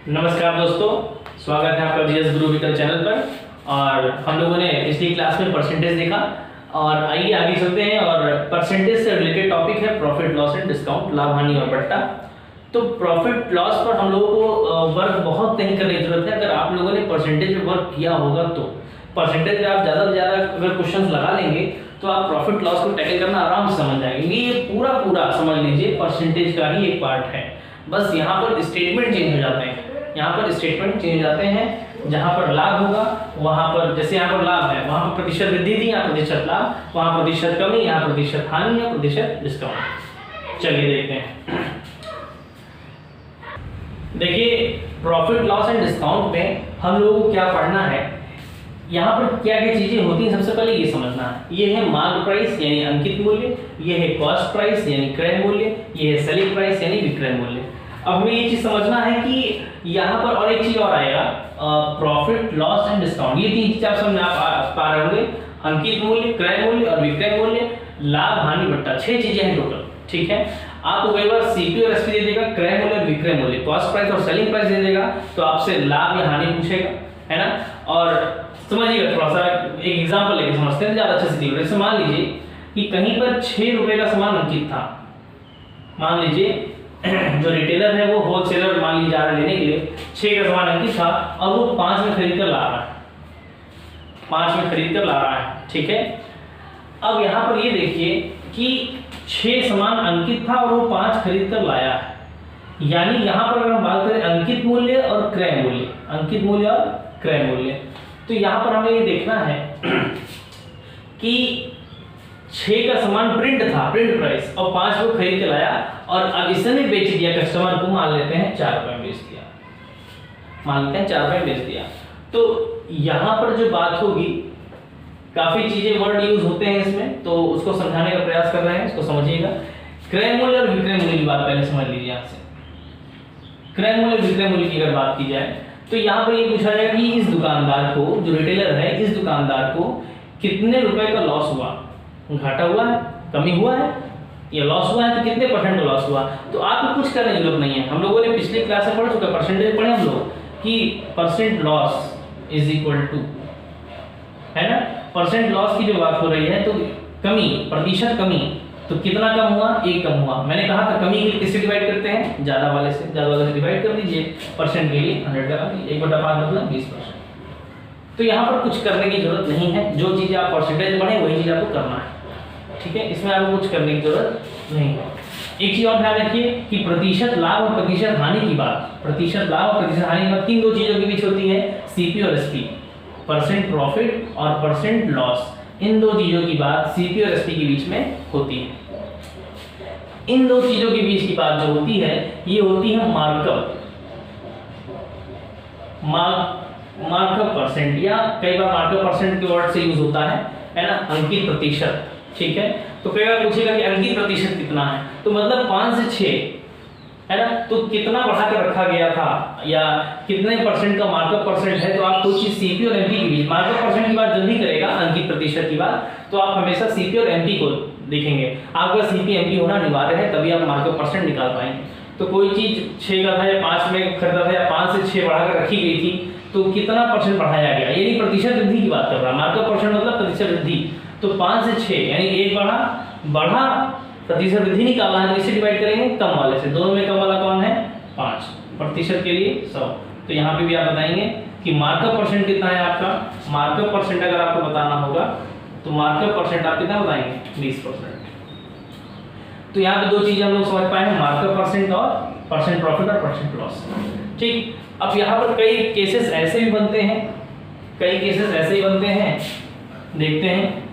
नमस्कार दोस्तों, स्वागत है आपका जीएस गुरु व्हीकल चैनल पर। और हम लोगों ने पिछली क्लास में परसेंटेज देखा और आइए आगे चलते हैं। और परसेंटेज से रिलेटेड टॉपिक है प्रॉफिट लॉस एंड डिस्काउंट, लाभ हानि और बट्टा। तो प्रॉफिट लॉस पर हम लोगों को वर्क बहुत नहीं करने की जरूरत है। अगर आप लोगों ने परसेंटेज में वर्क किया होगा तो परसेंटेज में आप ज़्यादा से ज़्यादा अगर क्वेश्चन लगा लेंगे तो आप प्रॉफिट लॉस को टैकल करना आराम से समझ जाएंगे। ये पूरा समझ लीजिए परसेंटेज का ही एक पार्ट है। बस यहाँ पर स्टेटमेंट चेंज हो जाते हैं, यहाँ पर स्टेटमेंट चेंज हो जाते हैं। जहाँ पर लाभ होगा वहाँ पर, जैसे यहाँ पर लाभ है वहाँ पर प्रतिशत वृद्धि थी, यहाँ प्रतिशत लाभ, वहाँ प्रतिशत कमी, यहाँ प्रतिशत हानि, या प्रतिशत डिस्काउंट। चलिए देखते हैं। देखिए प्रॉफिट लॉस एंड डिस्काउंट में हम लोगों को क्या पढ़ना है, यहाँ पर क्या क्या चीजें होती हैं सबसे पहले ये समझना है। ये है मार्क प्राइस यानी अंकित मूल्य, ये है कॉस्ट प्राइस यानी क्रय मूल्य, ये है सेलिंग प्राइस यानी विक्रय मूल्य। अब हमें ये चीज समझना है कि यहाँ पर और एक चीज और आएगा, प्रॉफिट लॉस एंड डिस्काउंट। ये तीन चीज आप समझ पा रहे होंगे, अंकित मूल्य, क्रय मूल्य और विक्रय मूल्य, लाभ हानि बट्टा, 6 चीजें हैं टोटल। ठीक है, आपको कई बार सीपी और एसपी दे देगा, क्रय मूल्य और विक्रय मूल्य, कॉस्ट प्राइस और सेलिंग प्राइस दे देगा, तो आपसे लाभ या हानि पूछेगा, है ना। और समझिएगा, थोड़ा सा एक एग्जांपल लेके समझते हैं ज्यादा अच्छे से क्लियर। जैसे मान लीजिए कि कहीं पर 6 रुपए का सामान अंकित था। मान लीजिए जो रिटेलर है वो होलसेलर मान लीजिए जा रहा है लेने के लिए, 6 का सामान अंकित था और वो 5 में खरीद कर ला रहा है, 5 में खरीद कर ला रहा है। ठीक है, अब यहाँ पर ये देखिए कि 6 सामान अंकित था और वो 5 खरीद कर लाया है। यानी यहाँ पर अगर हम बात करें अंकित मूल्य और क्रय मूल्य, अंकित मूल्य और क्रय मूल्य, तो यहाँ पर हमें ये देखना है कि 6 का सामान प्रिंट था, प्रिंट प्राइस, और 5 को खरीद के लाया और अब इसने बेच दिया कस्टमर को, मान लेते हैं 4 रुपए में बेच दिया, मान लेते हैं 4 रुपए में बेच दिया। तो यहाँ पर जो बात होगी, काफी चीजें वर्ड यूज होते हैं इसमें, तो उसको समझाने का प्रयास कर रहे हैं, इसको समझिएगा। क्रय मूल्य और विक्रय मूल्य की बात पहले समझ लीजिए। यहाँ से क्रय मूल्य और विक्रय मूल्य की अगर बात की जाए तो यहाँ पर ये पूछा जाएगा कि इस दुकानदार को, जो रिटेलर है, इस दुकानदार को कितने रुपए का लॉस हुआ, घाटा हुआ है, कमी हुआ है या लॉस हुआ है, तो कितने परसेंट का लॉस हुआ। तो आपको कुछ करने की जरूरत नहीं है। हम लोगों ने पिछली क्लास में पढ़ चुका, परसेंटेज पढ़े हम लोग कि percent loss is equal to, है ना। परसेंट लॉस की जो बात हो रही है तो कमी, प्रतिशत कमी, तो कितना कम हुआ, 1 कम हुआ। मैंने कहा था कमी के लिए किससे डिवाइड करते हैं, ज्यादा वाले से, ज्यादा वाले से डिवाइड कर दीजिए। परसेंट के लिए 100 लगा दीजिए, 1/5 मतलब 20%। तो यहाँ पर कुछ करने की जरूरत नहीं है, जो चीजें आप परसेंटेज पढ़े वही चीज आपको करना है। ठीक है, इसमें आपको कुछ करने की जरूरत नहीं है। एक चीज और ध्यान रखिए कि प्रतिशत लाभ और प्रतिशत हानि की बात, प्रतिशत लाभ और प्रतिशत हानि की बात तीन दो चीजों के बीच होती है, सीपी और एसपी, परसेंट प्रॉफिट और परसेंट लॉस। इन दो चीजों की बात सीपी और एसपी के बीच में होती है। इन दो चीजों के बीच की बात जो होती है ये होती है मार्कअप, मार्कअप परसेंट, या कई बार मार्कअप परसेंट के वर्ड से यूज होता है ना, अंकित प्रतिशत। ठीक है, तो कई बार पूछेगा कि अंकित प्रतिशत कितना है, तो मतलब 5 से 6, है ना, तो कितना बढ़ा कर रखा गया था या कितने परसेंट का मार्कअप परसेंट है। तो आप कोई चीज सीपी और एमपी के बीच, मार्कअप परसेंट की बात जल्दी करेगा, अंकित प्रतिशत की बात, तो आप हमेशा सीपी और एमपी को देखेंगे। आपका सीपी एमपी होना अनिवार्य है, तभी आप मार्कअप परसेंट निकाल पाएंगे। तो कोई चीज 6 का था या 5 में खरीदा था या 5 से 6 बढ़ाकर रखी गई थी, तो कितना परसेंट बढ़ाया गया, यानी प्रतिशत वृद्धि की बात कर रहा है। मार्कअप परसेंट मतलब प्रतिशत वृद्धि, तो 5 से 6 यानी 1 बढ़ा प्रतिशत वृद्धि निकालना है, तो इसे डिवाइड करेंगे कम वाले से। दोनों में कम वाला कौन है, 5, प्रतिशत के लिए 100। तो यहाँ पे भी आप बताएंगे कि मार्कअप परसेंट कितना है आपका। मार्कअप परसेंट अगर आपको बताना होगा तो मार्कअप परसेंट आप कितना बताएंगे, 20%। तो यहाँ पे दो चीजें हम लोग समझ पाए हैं, मार्कअप परसेंट और परसेंट प्रॉफिट और परसेंट लॉस। ठीक, अब यहाँ पर कई केसेस ऐसे भी बनते हैं, कई केसेस ऐसे ही बनते हैं, देखते हैं।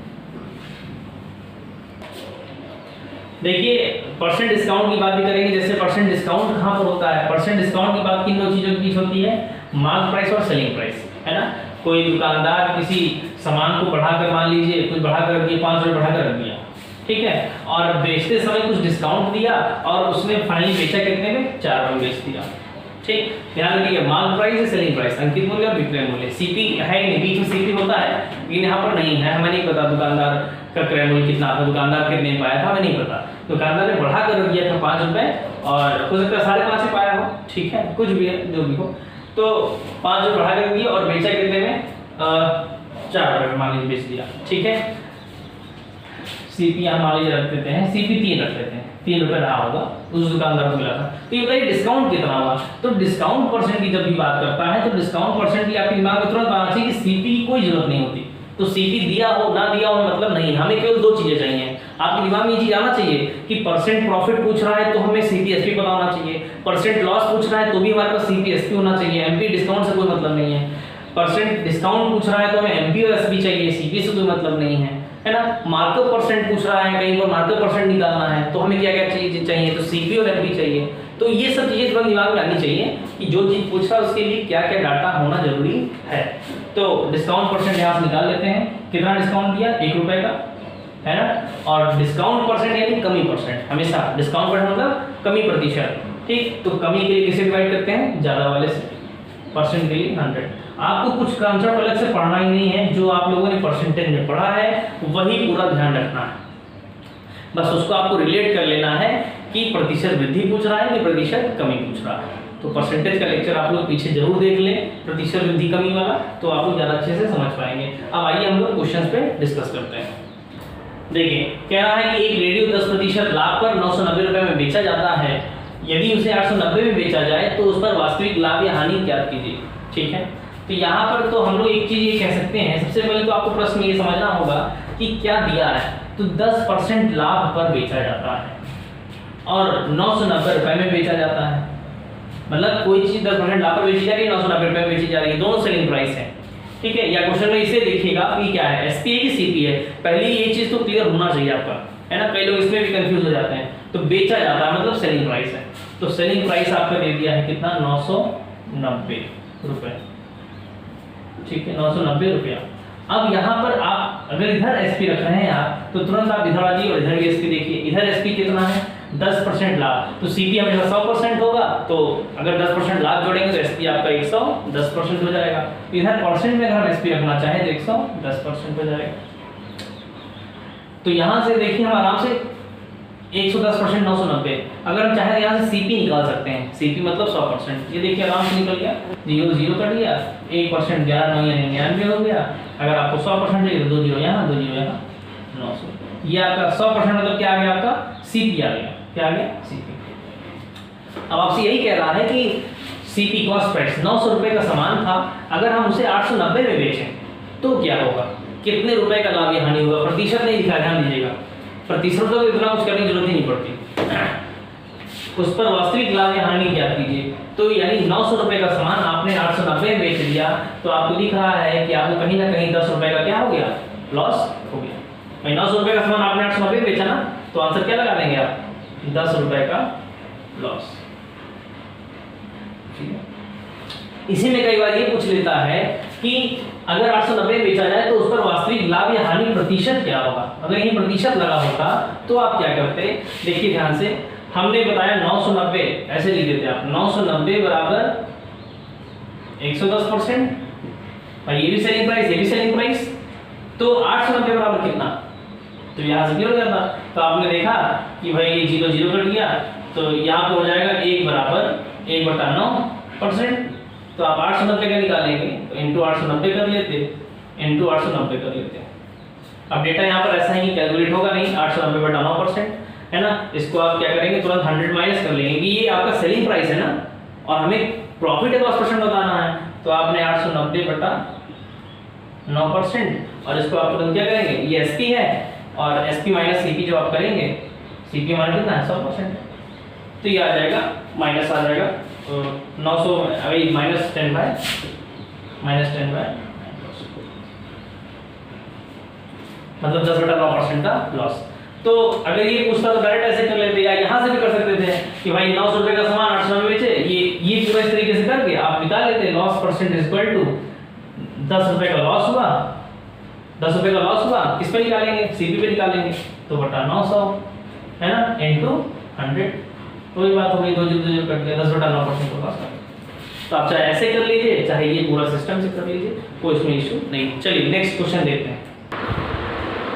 देखिए परसेंट डिस्काउंट की बात भी करेंगे। जैसे परसेंट डिस्काउंट कहाँ पर होता है, परसेंट डिस्काउंट की बात किन दो चीजों के बीच होती है, मार्क प्राइस और सेलिंग प्राइस, है ना। कोई दुकानदार किसी सामान को बढ़ाकर, मान लीजिए कुछ बढ़ाकर रख दिया, 5 रुपए बढ़ाकर रख दिया, ठीक है, और बेचते समय कुछ डिस्काउंट दिया और उसने फाइनली बेचा कितने में, 4 रुपए में बेच दिया। ठीक, ध्यान रखिए मार्क प्राइस है, सेलिंग प्राइस, अंकित मूल्य और विक्रय मूल्य। सीपी है नहीं, बीच में सीपी होता है लेकिन यहाँ पर नहीं है, हमें नहीं पता दुकानदार का क्रय मूल्य कितना था, दुकानदार कितने पाया था, हमें नहीं पता। दुकानदार ने बढ़ा कर रख दिया था 5 रुपए और हो सकता है 5.5 पाया हो, ठीक है, कुछ भी है जो भी हो, तो 5 रुपए बढ़ा कर दिया और बेचा कितने में 4 रुपए में मान लीजिए बेच दिया, ठीक है। सीपी हम मान लीजिए रख देते हैं, सीपी 3 रख देते हैं, 3 रुपए रहा होगा उस दुकानदार को मिला था। तो ये बताइए डिस्काउंट कितना हुआ। तो डिस्काउंट परसेंट की जब भी बात करता है तो डिस्काउंट परसेंट की आपके दिमाग में तुरंत आना चाहिए कि सीपी की कोई जरूरत नहीं होती। तो सीपी दिया हो ना दिया हो मतलब नहीं, हमें केवल 2 चीजें चाहिए। आपके दिमाग में ये चीज आना चाहिए कि परसेंट प्रॉफिट पूछ रहा है तो हमें सीपीएसपी पता होना चाहिए, परसेंट लॉस पूछ रहा है तो भी हमारे पास सीपीएसपी होना चाहिए, एमपी डिस्काउंट से कोई मतलब नहीं है। परसेंट डिस्काउंट पूछ रहा है तो हमें एमपी और एसपी चाहिए, सीपी से कोई मतलब नहीं है ना। मार्कअप परसेंट पूछ रहा है, कहीं पर मार्कअप परसेंट निकालना है तो हमें क्या क्या चाहिए, तो सीपी और एमपी चाहिए। तो ये सब चीजें तुरंत दिमाग में आनी चाहिए कि जो चीज पूछ रहा है उसके लिए क्या क्या डाटा होना जरूरी है। तो डिस्काउंट परसेंट यहाँ से निकाल लेते हैं, कितना डिस्काउंट दिया 1 रुपए का, है ना। और डिस्काउंट परसेंट यानी कमी परसेंट, हमेशा डिस्काउंट परसेंट मतलब कमी प्रतिशत, ठीक। तो कमी के लिए किसे डिवाइड करते हैं, ज्यादा वाले से, परसेंट के लिए 100। आपको कुछ कंसेप्ट अलग से पढ़ना ही नहीं है, जो आप लोगों ने परसेंटेज में पढ़ा है वही पूरा ध्यान रखना है, बस उसको आपको रिलेट कर लेना है कि प्रतिशत वृद्धि पूछ रहा है कि प्रतिशत कमी पूछ रहा है। तो परसेंटेज का लेक्चर आप लोग पीछे जरूर देख लें, प्रतिशत वृद्धि कमी वाला, तो आप लोग ज़्यादा अच्छे से समझ पाएंगे। अब आइए हम लोग क्वेश्चंस पे डिस्कस करते हैं। देखिए कह रहा है कि एक रेडियो 10% लाभ पर 990 रुपए में बेचा जाता है, यदि उसे 890 में बेचा जाए तो उस पर वास्तविक लाभ या हानि ज्ञात कीजिए, ठीक है। तो यहाँ पर तो हम लोग एक चीज ये कह सकते हैं, सबसे पहले तो आपको प्रश्न ये समझना होगा कि क्या दिया है। तो 10% लाभ पर बेचा जाता है और 990 रुपए में बेचा जाता है, मतलब कोई चीज 10% लाभ पर बेची जा रही है, 990 रुपए में बेची जा रही है, दोनों सेलिंग प्राइस है, ठीक है। या क्वेश्चन में इसे देखिएगा कि क्या है, एसपी है कि सीपी है, पहले ये चीज तो क्लियर होना चाहिए आपका, है ना। कई लोग इसमें भी कंफ्यूज हो जाते हैं। तो बेचा जाता है मतलब सेलिंग प्राइस है, तो सेलिंग प्राइस आपका दे दिया है कितना 990 रुपए, ठीक है, 990 रुपया। अब यहाँ पर आप अगर इधर एसपी रख रहे हैं आप तो तुरंत आप इधर आ जाइए और इधर भी एसपी देखिए। इधर एसपी कितना है 10% लाभ, तो सीपी हमेशा 100% होगा, तो अगर 10% लाभ जोड़ेंगे तो एसपी आपका 110% हो जाएगा। इधर परसेंट में अगर हम एसपी रखना चाहें तो 110% हो जाएगा। तो यहाँ से देखिए हम आराम से 110% 990, अगर हम चाहें तो यहाँ से सीपी निकाल सकते हैं, सीपी मतलब 100%। ये देखिए आराम से निकल गया, 0 0 कट गया, 1% 11 9 यानी 99 हो गया। अगर आपको 100% चाहिए तो 2 0 यहाँ 2 0 यहाँ 900। ये आपका 100% मतलब क्या आ गया, आपका सीपी आ गया, क्या आ गया सीपी। अब आपसे यही कह रहा है कि सीपी कॉस्ट प्राइस 900 रुपए का सामान था, अगर हम उसे 890 में बेचें तो क्या होगा, कितने रुपए का लाभ या हानि होगा। प्रतिशत नहीं दिखा, ध्यान दीजिएगा, प्रतिशत तो इतना कुछ करने की जरूरत ही नहीं पड़ती, उस पर वास्तविक लाभ या हानि ज्ञात कीजिए। तो यानी 900 रुपए का सामान आपने 890 में बेच दिया, तो आपको दिख रहा है कि आपको कहीं ना कहीं 10 रुपए का क्या हो गया, लॉस हो गया। भाई 900 रुपए का सामान आपने 890 में बेचा ना, तो आंसर क्या लगा देंगे आप, 10 रुपए का लॉस, ठीक है। इसी में कई बार ये पूछ लेता है कि अगर 890 बेचा जाए तो उस पर वास्तविक लाभ या हानि प्रतिशत क्या होगा। अगर ये प्रतिशत लगा होता तो आप क्या करते, देखिए ध्यान से, हमने बताया 990 ऐसे लिख देते आप, 990 बराबर 110%, और ये भी सेलिंग प्राइस, ये भी सेलिंग प्राइस, तो 890 बराबर कितना, तो यहाँ से क्लियर हो जाता। तो आपने देखा कि भाई ये 0 0 कट गया, तो यहाँ पे हो जाएगा 1 बराबर 1/9%। तो आप 890 का निकालेंगे तो इंटू 890 कर लेते, इंटू 890 कर लेते। अब डेटा यहाँ पर ऐसा ही कैलकुलेट होगा नहीं, 890/9%, है ना। इसको आप क्या करेंगे, तुरंत 100 माइनस कर लेंगे कि ये आपका सेलिंग प्राइस है ना, और हमें प्रॉफिट या लॉस परसेंट बताना है। तो आपने 890/9%, और इसको आप तुरंत क्या करेंगे, ये एसपी है, और एसपी माइनस सीपी जो आप करेंगे, सीपी माइनस कितना है 100%, तो ये आ जाएगा, माइनस आ जाएगा 900 अभी -10 बाय मतलब 10/9% का लॉस। तो अगर ये पूछता तो डायरेक्ट ऐसे कर लेते, या यहाँ से भी कर सकते थे कि भाई 900 रुपए का सामान 800 में बेचे, ये पूरा इस तरीके से करके आप निकाल लेते, loss percent is equal to 10 रुपए का लॉस हुआ, 10 रुपए का लॉस हुआ, किस पे निकालेंगे, सीपी पे निकालेंगे, तो बटा 900, है ना, इनटू 100। वही बात हो गई, 2 0 0 कट गया, 10/9% का लॉस। तो आप चाहे ऐसे कर लीजिए, चाहे ये पूरा सिस्टम से कर लीजिए, कोई इसमें इशू नहीं। चलिए नेक्स्ट क्वेश्चन देखते हैं।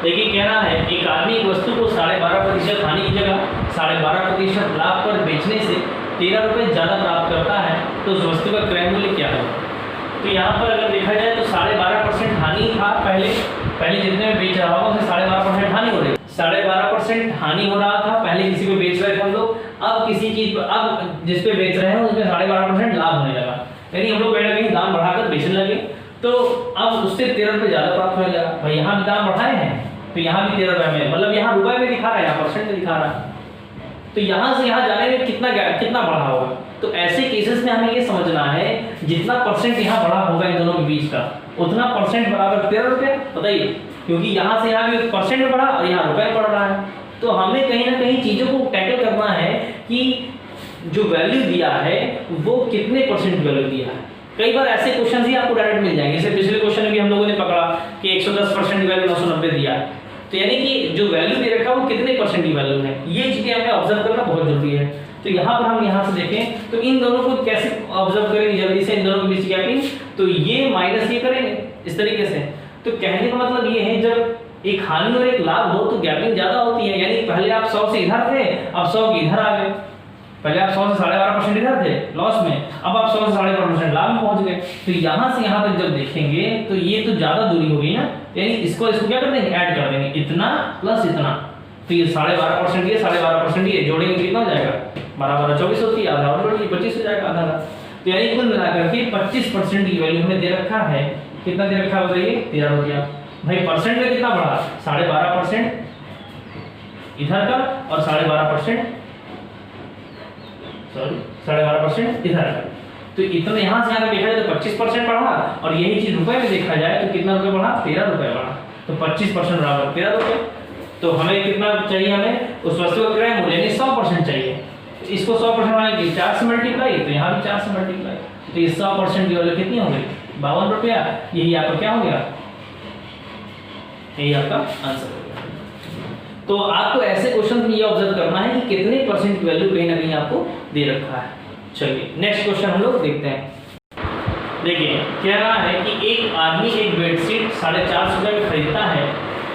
देखिए कह रहा है एक आदमी एक वस्तु को 12.5% हानि की जगह 12.5% लाभ पर बेचने से 13 रुपये ज़्यादा प्राप्त करता है तो उस वस्तु का क्रय मूल्य क्या होगा। तो यहाँ पर अगर देखा जाए तो 12.5% हानि था, पहले जितने में बेच रहा होगा उसमें 12.5% हानि हो रही है, 12.5% हानि हो रहा था पहले किसी को बेच रहे थे हम लोग, अब किसी चीज पर अब जिस पे बेच रहे हैं उसमें 12.5% लाभ होने लगा, यानी हम लोग कहीं ना कहीं दाम बढ़ाकर बेचने लगे तो अब उससे 13 रुपये ज़्यादा प्राप्त होने लगा। भाई यहाँ भी दाम बढ़ाए हैं तो यहाँ भी 13 रुपये में, मतलब यहाँ रुपए में दिखा रहा है, यहाँ परसेंट में दिखा रहा है, तो यहाँ से यहाँ जाने में कितना बढ़ा होगा। तो ऐसे केसेस में हमें ये समझना है जितना परसेंट यहाँ बढ़ा होगा इन दोनों के बीच का उतना परसेंट बराबर 13 रुपये, बताइए, क्योंकि यहाँ से यहाँ भी परसेंट में बढ़ा और यहाँ रुपये बढ़ रहा है। तो हमें कहीं ना कहीं चीज़ों को टैकल करना है कि जो वैल्यू दिया है वो कितने परसेंट वैल्यू दिया है। कई बार ऐसे क्वेश्चन ही आपको डायरेक्ट मिल जाएंगे, जैसे पिछले क्वेश्चन में भी हम लोगों ने पकड़ा कि 110% वैल्यू 990 दिया है, तो यानी कि जो वैल्यू दे रखा है वो कितने परसेंट की वैल्यू है, ये चीज़ें हमें ऑब्जर्व करना बहुत जरूरी है। तो यहाँ पर हम यहाँ से देखें तो इन दोनों को कैसे ऑब्जर्व करेंगे जल्दी से, इन दोनों के बीच गैपिंग, तो ये माइनस ये करेंगे इस तरीके से। तो कहने का मतलब ये है जब एक हानि और एक लाभ हो तो गैपिंग ज्यादा होती है, यानी पहले आप 100 से इधर थे अब 100 के इधर आ गए, पहले आप 100 से 12.5% इधर थे लॉस में, अब आप 100 से 12.5% लाभ में पहुंच गए। तो यहाँ से यहाँ तक जब देखेंगे तो ये तो ज्यादा दूरी हो गई ना, यानी इसको क्या कर देंगे, ऐड कर देंगे, इतना प्लस इतना, तो ये 12.5% ये 12.5% ये जोड़ेंगे कितना हो जाएगा, 12-12-24 होती है, आधा और 25 हो जाएगा आधा। तो यानी कुल मिलाकर के 25% की वैल्यू हमें दे रखा है, कितना दे रखा है बताइए, 13 रुपया। भाई परसेंट में कितना बढ़ा, 12.5% इधर का और 12.5% इधर का, तो इतना यहाँ से यहाँ देखा जाए तो 25% बढ़ा और यही चीज रुपए में देखा जाए तो कितना रुपए बढ़ा, 13 रुपए बढ़ा, तो 25% बराबर 13 रुपए। तो हमें कितना चाहिए, हमें उस वस्तु का क्रय मूल्य यानी 100% चाहिए, इसको 100% बनाएंगे 4 से मल्टीप्लाई, तो यहाँ भी 4 से मल्टीप्लाई, तो ये 100% की वैल्यू कितनी हो गई, 52 रुपया। यही आपका क्या हो गया, यही आपका आंसर हो गया। तो आपको ऐसे क्वेश्चन में ये ऑब्जर्व करना है कि कितने परसेंट की वैल्यू कहीं ना कहीं आपको दे रखा है। चलिए नेक्स्ट क्वेश्चन हम लोग देखते हैं। देखिए कह रहा है कि एक आदमी एक बेडशीट 450 रुपये में खरीदता है,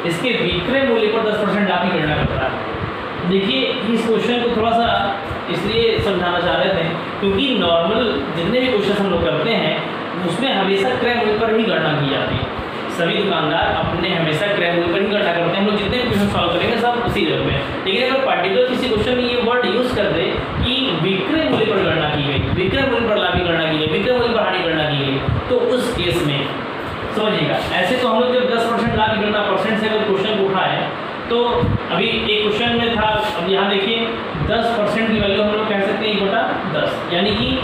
इसके विक्रय मूल्य पर 10% लाभ की गणना करता है। देखिए इस क्वेश्चन को थोड़ा सा इसलिए समझाना चाह रहे थे क्योंकि नॉर्मल जितने भी क्वेश्चन हम लोग करते हैं उसमें हमेशा क्रय मूल्य पर ही गणना की जाती है। सभी दुकानदार अपने हमेशा क्रय मूल्य पर ही गणना करते हैं, हम लोग जितने भी क्वेश्चन सॉल्व करेंगे सब उसी लेवल में। लेकिन अगर पर्टिकुलर किसी क्वेश्चन में ये वर्ड यूज कर दे कि विक्रय मूल्य पर गणना की गई, विक्रय मूल्य पर लाभ की गणना की गई, विक्रय मूल्य पर हानि की गणना की गई, तो उस केस में समझिएगा। ऐसे तो हम लोग जब 10% लाभ की गणना परसेंट से अगर क्वेश्चन को उठाए तो अभी एक क्वेश्चन में था, अब यहाँ देखिए 10% की वैल्यू हम लोग कह सकते हैं 1/10, यानी कि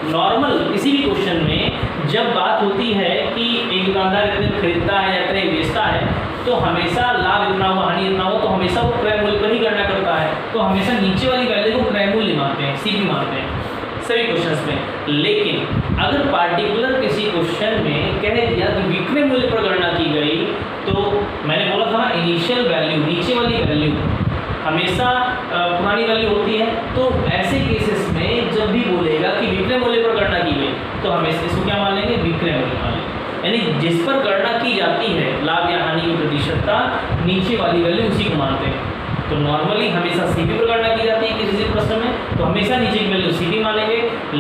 नॉर्मल किसी भी क्वेश्चन में जब बात होती है कि एक दुकानदार इतने खरीदता है या इतने बेचता है तो हमेशा लाभ इतना हो हानि इतना हो, तो हमेशा वो क्रय मूल्य पर ही गणना करता है, तो हमेशा नीचे वाली वैल्यू को क्रय मूल्य मानते हैं, सीपी मानते हैं सभी क्वेश्चंस में। लेकिन अगर पार्टिकुलर किसी क्वेश्चन में कह दिया कि विक्रय मूल्य पर गणना की गई, तो मैंने बोला था ना इनिशियल वैल्यू नीचे वाली वैल्यू हमेशा पुरानी वैल्यू होती है, तो ऐसे केसेस में जब भी बोलेगा कि विक्रय मूल्य पर गणना की गई तो हमेशा इसको क्या मान लेंगे, विक्रय मूल्य मान लेंगे, यानी जिस पर गणना की जाती है लाभ या हानि की प्रतिशतता नीचे वाली वैल्यू उसी को मानते हैं। तो नॉर्मली हमेशा सीपी पर गणना की जाती है किसी प्रश्न में, तो हमेशा नीचे की वैल्यू सीपी मानेंगे।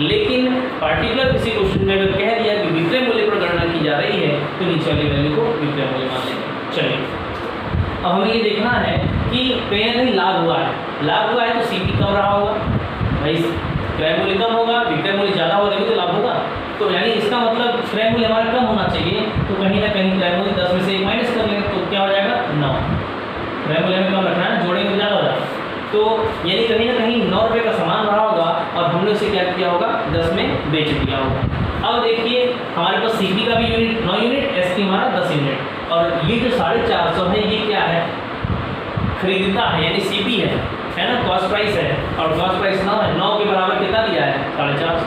लेकिन पार्टिकुलर किसी क्वेश्चन में अगर कह दिया कि विक्रय मूल्य पर गणना की जा रही है तो नीचे वाली वैल्यू को विक्रय मूल्य मान लेंगे। चलिए अब हमें ये देखना है कि कहीं ना कहीं लाभ हुआ है, लाभ हुआ है तो सीपी कम रहा होगा, भाई क्रय मूल्य कम होगा, विक्रय मूल्य ज़्यादा होगा तभी तो लाभ होगा, तो यानी इसका मतलब क्रय मूल्य हमारा कम होना चाहिए, तो कहीं ना कहीं क्रय मूल्य 10 में से 1 माइनस कर लें तो क्या हो जाएगा 9, क्रय मूल्य में कम रखना है, जोड़ेंगे तो ज़्यादा हो जाएगा, तो यानी कहीं ना कहीं 9 रुपये का सामान रहा होगा और हमने उसे क्या किया होगा 10 में बेच दिया होगा। अब देखिए हमारे पास सीपी का भी यूनिट 9 यूनिट, एसपी हमारा 10 यूनिट, और ये जो 450 है ये क्या है, खरीदता है यानी सीपी है ना, कॉस्ट प्राइस है, और कॉस्ट प्राइस 9 है, 9 के बराबर कितना दिया है 450,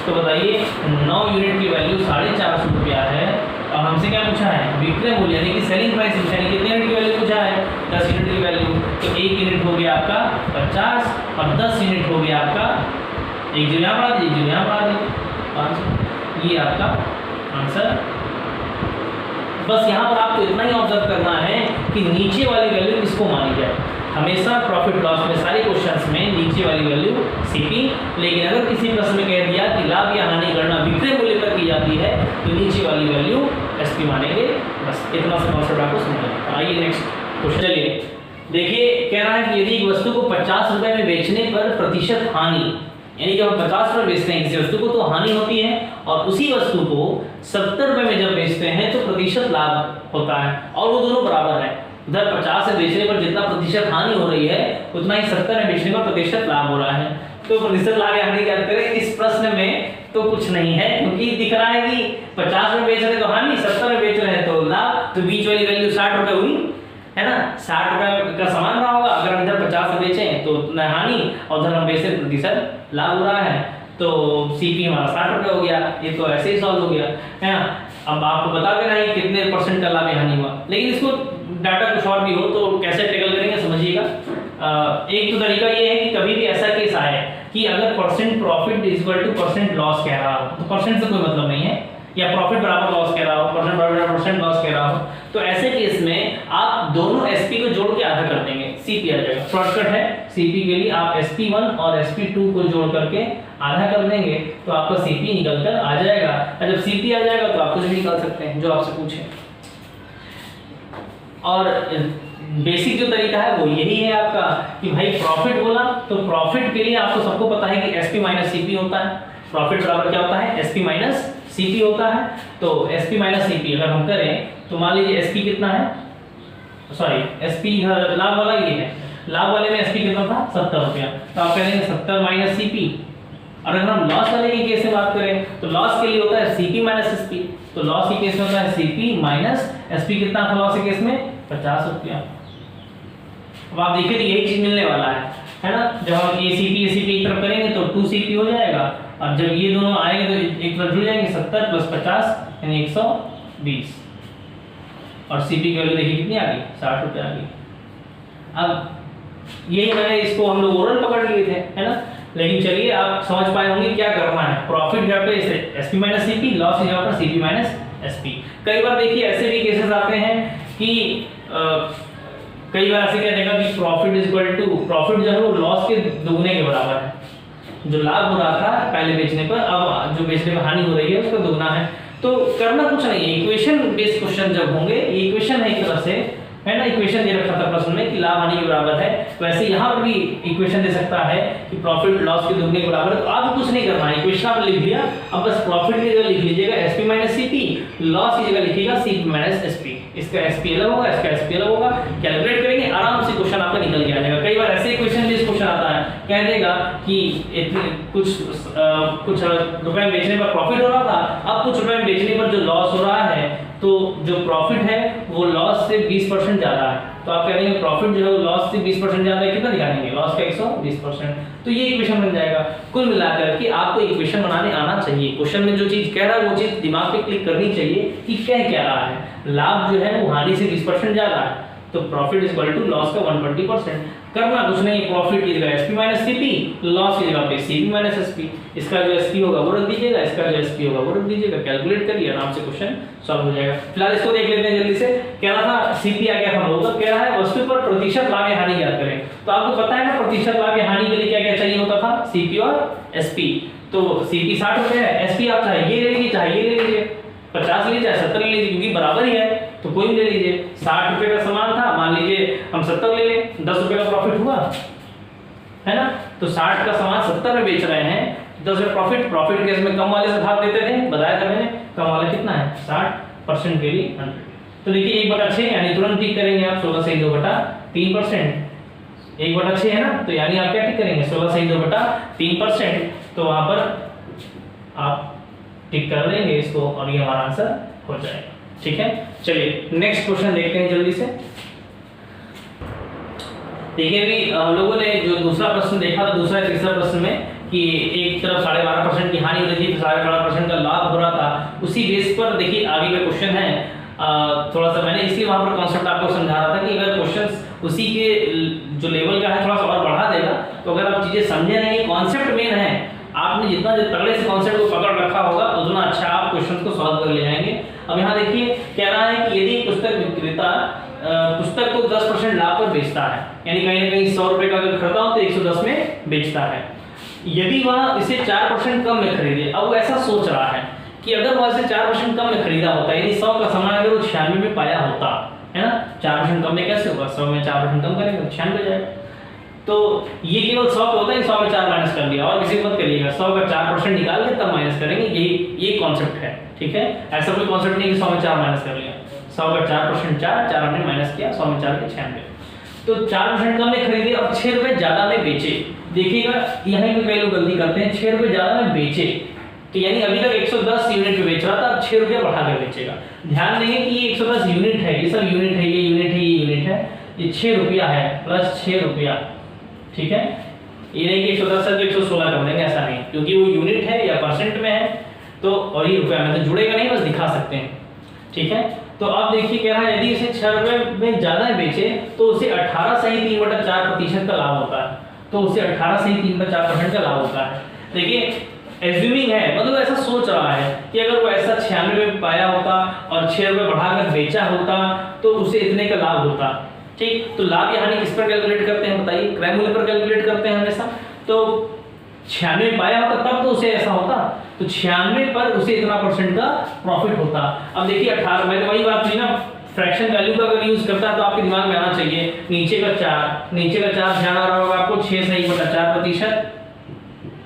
तो बताइए 9 यूनिट की वैल्यू 450 रुपया है, और हमसे क्या पूछा है विक्रय मूल्य यानी कि सेलिंग प्राइस पूछा है, कितने यूनिट की वैल्यू पूछा है 10 यूनिट की वैल्यू, तो 1 यूनिट हो गया आपका 50 और 10 यूनिट हो गया आपका, एक जो यहाँ बढ़ा दीजिए, यहाँ बढ़ा दीजिए 500, ये आपका आंसर बस यहाँ पर आपको इतना ही ऑब्जर्व करना है कि नीचे वाली वैल्यू किसको मानी जाए। हमेशा प्रॉफिट लॉस में सारे क्वेश्चंस में नीचे वाली वैल्यू सीपी, लेकिन अगर किसी प्रश्न में कह दिया कि लाभ या हानि गणना विक्रय मूल्य पर की जाती है तो नीचे वाली वैल्यू एसपी मानेंगे। बस इतना सा कॉन्सेप्ट आपको समझना। आइए नेक्स्ट क्वेश्चन। चलिए देखिए, कह रहा है कि यदि एक वस्तु को 50 रुपए में बेचने पर प्रतिशत हानि, यानी कि हम 50 रुपए बेचते हैं किसी वस्तु को तो हानि होती है, और उसी वस्तु को 70 रुपए में जब बेचते हैं तो प्रतिशत लाभ होता है, और वो दोनों बराबर है। उधर 50 से बेचने पर जितना प्रतिशत हानि हो रही है उतना ही 70 में बेचने पर प्रतिशत लाभ हो रहा है। तो प्रतिशत लाभ या हानि क्या करें इस प्रश्न में, तो कुछ नहीं है, क्योंकि दिख रहा है कि 50 में बेच रहे तो हानि, 70 में बेच रहे हैं तो लाभ, तो बीच वाली वैल्यू 60 रुपए हुई है ना, 60 रुपए का समान रहा होगा। अगर हम इधर 50 में बेचें तो उतना हानि, और उधर हम बेचें प्रतिशत लाभ हो रहा है, तो सीपी हमारा 60 रुपए हो गया। ये तो ऐसे ही सॉल्व हो गया है ना। अब आपको बता देना है कितने परसेंट का लाभ या हानि हुआ, लेकिन इसको डाटा कुछ और भी हो तो कैसे टेकल करेंगे समझिएगा। एक तो तरीका ये है कि कभी भी ऐसा केस आए कि अगर percent profit is equal two percent loss कह रहा हो, तो परसेंट से कोई मतलब नहीं है, या प्रॉफिट बराबर लॉस कह रहा हो, परसेंट बराबर परसेंट लॉस कह रहा हो, तो ऐसे केस में आप दोनों एसपी को जोड़ के आधा कर देंगे, सीपी आ जाएगा। शॉर्टकट है, सीपी के लिए आप SP1 और SP2 को जोड़ करके आधा कर देंगे तो आपका सीपी निकल कर आ जाएगा। और जब सीपी आ जाएगा तो आप कुछ भी निकाल सकते हैं जो आपसे पूछे। और बेसिक जो तरीका है वो यही है आपका कि भाई प्रॉफिट बोला तो प्रॉफिट के लिए आपको सबको पता है कि एसपी माइनस सीपी होता है। प्रॉफिट बराबर क्या होता है, एसपी माइनस सीपी होता है। तो एसपी माइनस सीपी अगर हम करें तो मान लीजिए एसपी कितना है, सॉरी एसपी लाभ वाला ये है, लाभ वाले में एसपी कितना था 70 रुपया, तो आप कह देंगे 70 माइनस सीपी। और अगर हम लॉस वाले के केस में बात करें तो लॉस के लिए होता है सीपी माइनस एसपी, तो लॉस के केस में होता है सीपी माइनस एसपी। कितना था लॉस के केस में 50 रुपया। अब आप देखिए तो यही चीज मिलने वाला है ना। जब हम ये सीपी एक तरफ करेंगे तो 2CP हो जाएगा, और जब ये दोनों आएंगे तो एक तरफ जुड़ जाएंगे, 70 प्लस 50 यानी 120, और सीपी की वैल्यू देखिए कितनी आ गई 60 रुपये आ गई। अब यही मैंने इसको हम लोग ओरल पकड़ लिए थे है ना, लेकिन चलिए आप समझ पाए होंगे क्या करना है। प्रॉफिट जगह पे एसपी माइनस सीपी, लॉस की जगह पर सीपी माइनस एसपी। कई बार देखिए ऐसे भी केसेस आते हैं कि कई बार ऐसे क्या देगा कि profit is equal to, profit जो है वो लॉस के दुगने के बराबर है। जो लाभ हो रहा था पहले बेचने पर, अब जो बेचने पर हानि हो रही है उसका दुगना है। तो करना कुछ नहीं है, इक्वेशन बेस्ड क्वेश्चन जब होंगे, इक्वेशन है एक तरह से है ना, इक्वेशन दे रखा था प्रश्न में कि लाभ हानि के बराबर है, वैसे यहाँ पर भी इक्वेशन दे सकता है कि प्रॉफिट लॉस के दुगने के बराबर है। तो आप कुछ नहीं करना है, इक्वेशन आप लिख दिया, अब बस प्रॉफिट की जगह लिख लीजिएगा एसपी माइनस सीपी, लॉस की जगह लिखिएगा सीपी माइनस एसपी। इसका एसपी अलग होगा, इसका एसपी अलग होगा, कैलकुलेट करेंगे आराम से क्वेश्चन आपका निकल के आ जाएगा। कई बार ऐसे क्वेश्चन बेस्ड क्वेश्चन आता है, कह देगा कि कुछ रुपए में बेचने पर प्रॉफिट हो रहा था, अब कुछ रुपए में बेचने पर जो लॉस हो रहा है, तो जो प्रॉफिट है वो लॉस से 20% ज्यादा है, तो आप कह देंगे प्रॉफिट जो है वो लॉस से 20% ज्यादा है, कितना निकालेंगे लॉस का 120%, तो ये इक्वेशन बन जाएगा। कुल मिलाकर के आपको इक्वेशन बनाने आना चाहिए, क्वेश्चन में जो चीज कह रहा है वो चीज दिमाग पे क्लिक करनी चाहिए कि कह क्या रहा है। लाभ जो है वो हानि से 20% ज्यादा है, तो profit is equal to loss का 120%। करना कुछ नहीं, प्रॉफिट की जगह एसपी माइनस सीपी, लॉस की जगह पे सीपी माइनस एसपी। इसका जो एसपी होगा वो रख दीजिएगा, इसका जो एसपी होगा वो रख दीजिएगा, कैलकुलेट करिए आराम से क्वेश्चन सॉल्व हो जाएगा। फिलहाल इसको देख लेते हैं जल्दी से। कह रहा था सीपी आ गया हम लोग, तो कह रहा है वस्तु पर प्रतिशत लाभ या हानि ज्ञात करें। तो आपको पता है ना प्रतिशत लाभ या हानि के लिए क्या क्या चाहिए होता था, सीपी और एसपी। तो सीपी 60 रुपए है, एसपी आप चाहे ये ले लीजिए चाहे ये ले लीजिए, 50 ले लीजिए चाहे 70 ले लीजिए, क्योंकि बराबर ही है तो कोई भी ले लीजिए। 60 रुपए का सामान था, मान लीजिए हम 70 ले लें, 10 रुपए का प्रॉफिट हुआ है ना। तो 60 का सामान 70 में बेच रहे हैं, 10 रुपए प्रॉफिट। प्रॉफिट केस में कम वाले से भाग देते थे, बताया था मैंने, कम वाला कितना है 60% के लिए 100। तो देखिए 1/6 यानी तुरंत टिक करेंगे आप 16 से 2/3%, 1/6 है ना, तो यानी आप क्या टिक करेंगे 16 से 2/3%, तो वहां पर आप टिक कर देंगे इसको और ये हमारा आंसर हो जाएगा। ठीक है, चलिए नेक्स्ट क्वेश्चन देखते हैं जल्दी से। देखिए अभी हम लोगों ने जो दूसरा प्रश्न देखा था, दूसरा तीसरा प्रश्न में कि एक तरफ 12.5% की हानि हो रही थी, 12.5% का लाभ हो रहा था, उसी बेस पर देखिए आगे का क्वेश्चन है। थोड़ा सा मैंने इसलिए वहां पर कॉन्सेप्ट आपको समझा रहा था कि अगर क्वेश्चन उसी के जो लेवल का है थोड़ा सा और बढ़ा देगा, तो अगर आप चीजें समझे नहीं, कॉन्सेप्ट मेन है, आपने जितना तगड़े से कॉन्सेप्ट को पकड़ रखा होगा उतना अच्छा आप क्वेश्चन को सॉल्व कर ले जाएंगे। अब यहाँ देखिए कह रहा है कि यदि पुस्तक विक्रेता पुस्तक को 10% लाभ पर बेचता है, यानी कहीं ना कहीं 100 रुपए का अगर खरीदा हो तो 110 में बेचता है, यदि वह इसे 4% कम में खरीदे। अब वो ऐसा सोच रहा है कि अगर वह इसे 4% कम में खरीदा होता, यानी 100 का सामान अगर वो 96 में पाया होता, है ना, 4% कम में कैसे होगा, 100 में 4% कम करेंगे 96 जाएगा। तो ये केवल 100 पे होता है, 100 में 4 माइनस कर लिया, और किसी को मत करिएगा, 100 का 4% निकाल के तब माइनस करेंगे, ये कॉन्सेप्ट है, ठीक है। ऐसा कोई कॉन्सेप्ट नहीं कि 100 में 4 माइनस कर लिया, 100 का 4% 4 हमने माइनस किया, 100 में 4 के 96। तो 4% कम में खरीदे और 6 रुपए ज्यादा में बेचे। देखिएगा यहीं पे कई लोग गलती करते हैं, 6 रुपए ज्यादा में बेचे, तो यानी अभी तक 110 यूनिट पे बेच रहा था, अब 6 रुपया बढ़ा कर बेचेगा। ध्यान देंगे कि ये 110 यूनिट है, ये सब यूनिट है, ये यूनिट है, ये यूनिट है, ये 6 रुपया है प्लस 6 रुपया, ठीक है। ये नहीं कि 110 से 116 कर देंगे, ऐसा नहीं, क्योंकि वो यूनिट है या परसेंट में है, तो और ये रुपया में तो जुड़ेगा नहीं, बस दिखा सकते हैं, ठीक है। तो अब देखिए कह रहा है यदि इसे 6 रुपए में ज्यादा बेचे तो उसे 18 सही 3/4% का लाभ होता है, तो उसे 18 सही 3/4% का लाभ होता है। देखिए एज्यूमिंग है, मतलब ऐसा सोच रहा है कि अगर वो ऐसा 96 में पाया होता और 6 रुपए बढ़ाकर बेचा होता तो उसे इतने का लाभ होता, ठीक। तो लाभ यानी किस पर कैलकुलेट करते हैं बताइए, क्रय मूल्य पर कैलकुलेट करते हैं हमेशा। तो 96 में पाया होता तब तो उसे ऐसा होता, तो 96 पर उसे इतना % का प्रॉफिट होता। अब देखिए 18, मैंने वही बात की ना, फ्रैक्शन वैल्यू का अगर यूज करता है तो आपके दिमाग में आना चाहिए नीचे का 4, नीचे का 4 ध्यान आ रहा होगा आपको, 6 सही बटा 4%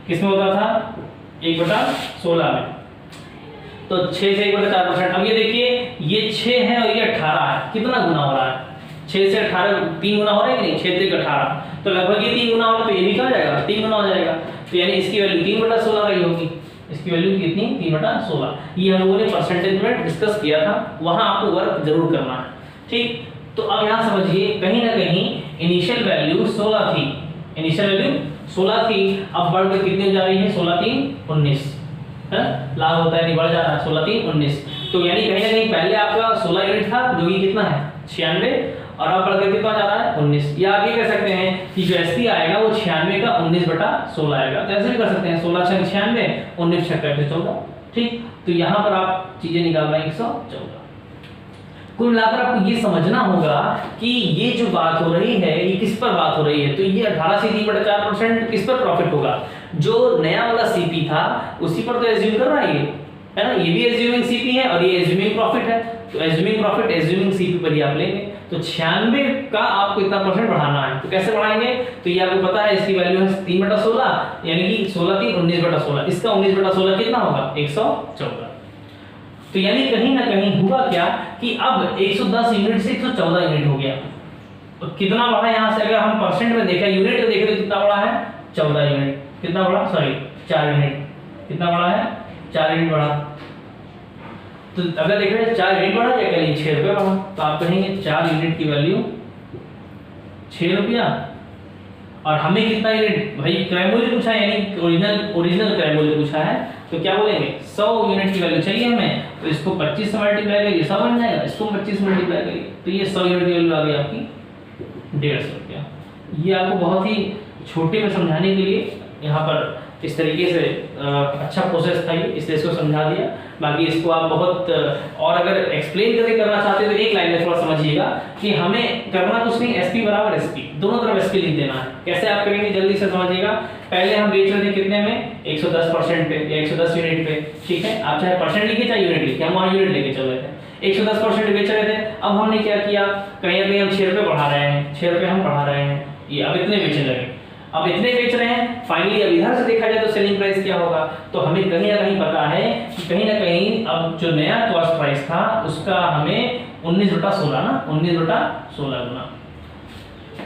किसमें होता था, 1/16 में, तो 6 सही बटा 4%। अब ये देखिए ये 6 है और ये 18 है, कितना गुना हो रहा है, 6 से 18 3 गुना हो रहा है कि नहीं, 6 से 18, तो लगभग ये 3 गुना होगा, तो ये भी कहा जाएगा 3 गुना हो जाएगा, तो यानी इसकी वैल्यू 3/16 रही होगी, इसकी वैल्यू कितनी, 3/16। ये हम लोगों ने परसेंटेज में डिस्कस किया था, वहां आपको वर्क जरूर करना है, ठीक। तो अब यहाँ समझिए कहीं ना कहीं इनिशियल वैल्यू 16 थी, इनिशियल वैल्यू 16 थी, अब बढ़कर कितनी हो जा रही है, 16 3 19, है लाभ होता है नहीं बढ़ जा रहा है, 16 3 19। तो यानी कहीं ना कहीं पहले आपका 16 यूनिट था जो कि कितना है 96, और अब बढ़कर कितना जा रहा है 19। या आप ये कह सकते हैं कि जो एसपी आएगा वो 96 का 19/16 आएगा, तो ऐसे भी कर सकते हैं, 16 × 96 19 × 14, ठीक। तो यहाँ पर आप चीजें निकाल रहे हैं 114। कुल मिलाकर आपको ये समझना होगा कि ये जो बात हो रही है ये किस पर बात हो रही है, तो ये 18 से 3/4% किस पर प्रॉफिट होगा, जो नया वाला सीपी था उसी पर तो एज्यूम कर रहा है है ना, ये भी एज्यूमिंग सीपी है और ये एज्यूमिंग प्रॉफिट है, तो एज्यूमिंग प्रॉफिट एज्यूमिंग सीपी पर ही आप लेंगे। तो 96 का आपको इतना % बढ़ाना है, तो कैसे बढ़ाएंगे, तो ये आपको पता है इसकी वैल्यू है 3/16, यानी कि 16 3 19/16, इसका 19/16 कितना होगा 114। तो यानी कहीं ना कहीं हुआ क्या कि अब 110 यूनिट से 114 यूनिट हो गया, तो कितना बढ़ा यहाँ से, अगर हम परसेंट में देखा, यूनिट में देखें तो कितना बढ़ा है 14 यूनिट, कितना बढ़ा, सॉरी 4 यूनिट, कितना बढ़ा है 4 यूनिट बढ़ा। तो अगर देख रहे हैं 4 यूनिट बढ़ा या कहीं 6 रुपये बढ़ा, तो आप कहेंगे 4 यूनिट की वैल्यू 6 रुपया, और हमें कितना यूनिट, भाई क्रय मूल्य पूछा है, यानी ओरिजिनल क्रय मूल्य पूछा है, तो क्या बोलेंगे 100 यूनिट की वैल्यू चाहिए हमें, तो इसको 25 से मल्टीप्लाई करिए 100 बन जाएगा, इसको 25 से मल्टीप्लाई करिए, तो ये 100 यूनिट की वैल्यू आ गई आपकी 150 रुपया। ये आपको बहुत ही छोटे में समझाने के लिए यहाँ पर इस तरीके से अच्छा प्रोसेस था, इसलिए इसको समझा दिया। बाकी इसको आप बहुत और अगर एक्सप्लेन करके करना चाहते हैं तो एक लाइन में थोड़ा समझिएगा कि हमें करना कुछ नहीं, एसपी बराबर एसपी, दोनों तरफ एसपी लिख देना है। कैसे आप करेंगे जल्दी से समझिएगा। पहले हम बेच रहे थे कितने में 110% पे या 110 यूनिट पे, ठीक है, आप चाहे परसेंट लिखिए चाहे यूनिट लिखिए, हम वहाँ यूनिट लेके चल रहे थे, 110% बेच रहे थे। अब हमने क्या किया, कहीं ना कहीं हम 6 रुपये बढ़ा रहे हैं, 6 रुपये हम बढ़ा रहे हैं, ये अब इतने बेचने लगे, अब इतने बेच रहे हैं, फाइनली अब इधर से देखा जाए तो सेलिंग प्राइस क्या होगा, तो हमें कहीं ना कहीं पता है कि कहीं ना कहीं अब जो नया कॉस्ट प्राइस था उसका हमें 19/16 ना 19/16 गुना,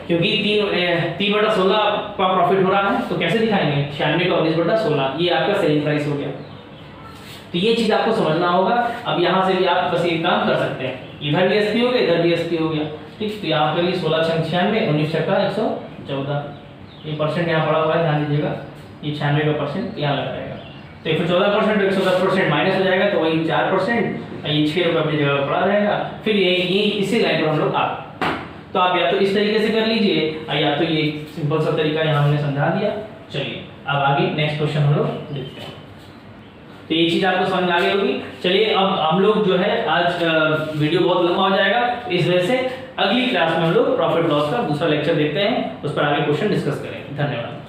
क्योंकि 3/16 का प्रॉफिट हो रहा है, तो कैसे दिखाएंगे 96 का 19/16, ये आपका सेलिंग प्राइस हो गया। तो ये चीज आपको समझना होगा। अब यहाँ से भी आप बस एक काम कर सकते हैं, इधर भी एसपी हो गया इधर भी एसपी हो गया, ठीक। तो यहाँ पे 16 × 96 19 का 114, ये परसेंट यहाँ पड़ा हुआ है, ध्यान दीजिएगा, ये 96 का परसेंट यहाँ लग जाएगा, तो 114% तो 110% माइनस हो जाएगा, तो वही 4%, ये 6 रुपये अपनी जगह पड़ा रहेगा। फिर ये इसी लाइन पर हम लोग आ, तो आप या तो इस तरीके से कर लीजिए या तो ये सिंपल सा तरीका यहाँ हमने समझा दिया। चलिए अब आगे नेक्स्ट क्वेश्चन हम लोग देखते हैं। तो ये चीज आपको समझ में आ गई होगी। चलिए अब हम लोग जो है आज वीडियो बहुत लंबा हो जाएगा, इस वजह से अगली क्लास में हम लोग प्रॉफिट लॉस का दूसरा लेक्चर देखते हैं, उस पर आगे क्वेश्चन डिस्कस करेंगे। धन्यवाद।